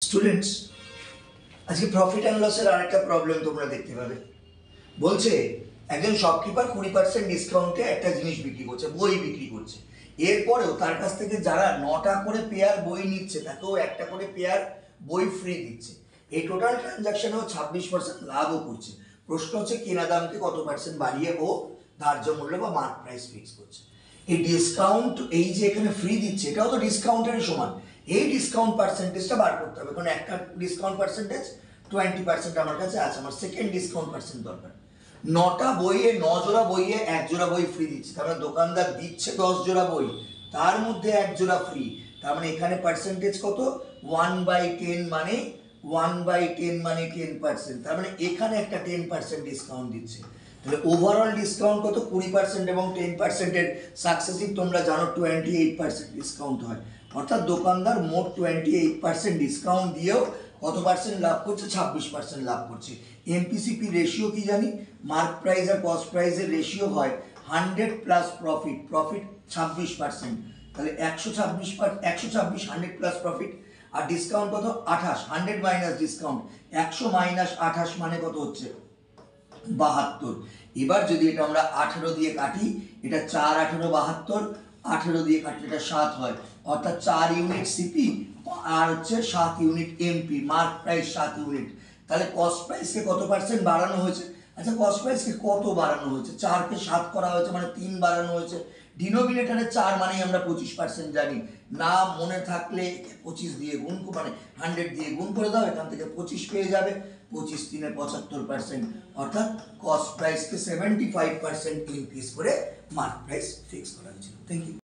Students, আজকে profit and লসের আরেকটা প্রবলেম তোমরা দেখতে পাবে। বলছে একজন শপকিপার 20% ডিসকাউন্টে একটা জিনিস বিক্রি করছে, বই বিক্রি করছে। এরপরেও তার কাছ থেকে যারা 9টা করে পেয়ার বই নিচ্ছে তাকেও একটা করে পেয়ার বই ফ্রি দিচ্ছে। এই টোটাল ট্রানজাকশনেও 26% লাভও করছে। প্রশ্ন হচ্ছে কেনা দামকে কত পার্সেন্ট বাড়িয়ে ও ধার্য মূল্য বা মার্ক প্রাইস ফিক্স করছে। এই ডিসকাউন্ট, এই যে এখানে ফ্রি দিচ্ছে, এটাও তো ডিসকাউন্টের সমান। এই ডিসকাউন্ট পার্সেন্টেজটা বার করতে হবে, কারণ একটা ডিসকাউন্ট পার্সেন্টেজ 20% আমার কাছে আছে, আমার সেকেন্ড ডিসকাউন্ট পার্সেন্ট দরকার। 9টা বইয়ে 9 জোড়া বইয়ে 1 জোড়া বই ফ্রি দিচ্ছে, তার মানে দোকানদার দিচ্ছে 10 জোড়া বই, তার মধ্যে 1 জোড়া ফ্রি। তার মানে এখানে পার্সেন্টেজ কত? 1/10, মানে 1/10 মানে 10%। তার মানে এখানে একটা 10% ডিসকাউন্ট দিচ্ছে। তাহলে ওভারঅল ডিসকাউন্ট কত? 20% এবং 10%-এর সাকসেসিভ তোমরা জানো 28% ডিসকাউন্ট হয়। অর্থাৎ দোকানদার মোট 28% ডিসকাউন্ট দিয়েও কত পার্সেন্ট লাভ করছে? 26% লাভ করছে। এমপিসিপি রেশিও কি জানি? মার্ক প্রাইস আর কস্ট প্রাইসের রেশিও হয় 100 প্লাস প্রফিট, প্রফিট 26%। তাহলে 126 100 প্লাস প্রফিট, আর ডিসকাউন্ট কত? 28, 100 মাইনাস ডিসকাউন্ট 100 মাইনাস 28 মানে কত হচ্ছে? 72। এবার যদি এটা আমরা 18 দিয়ে কাটি, এটা 4 18 72, 18 দিয়ে কাটলে এটা 7 হয়, অর্থাৎ 4 ইউনিট সিপি আর হচ্ছে 7 unit MP, mark price 7 unit. তাহলে কস্ট প্রাইসকে কত পার্সেন্ট বাড়ানো হয়েছে? আচ্ছা, কস্ট প্রাইসকে কত বাড়ানো হয়েছে? 4 কে 7 করা হয়েছে, মানে 3 বাড়ানো হয়েছে। ডিনোমিনেটরে 4 মানেই আমরা 25% জানি, না মনে থাকলে 25 দিয়ে গুণ, মানে 100 দিয়ে গুণ করে দাও, এখান থেকে 25 পেয়ে যাবে। 25 3 75%, অর্থাৎ কস্ট প্রাইসকে 75% ইনক্রিজ করে মার্ক প্রাইস ফিক্স করা হয়েছিল। Thank you.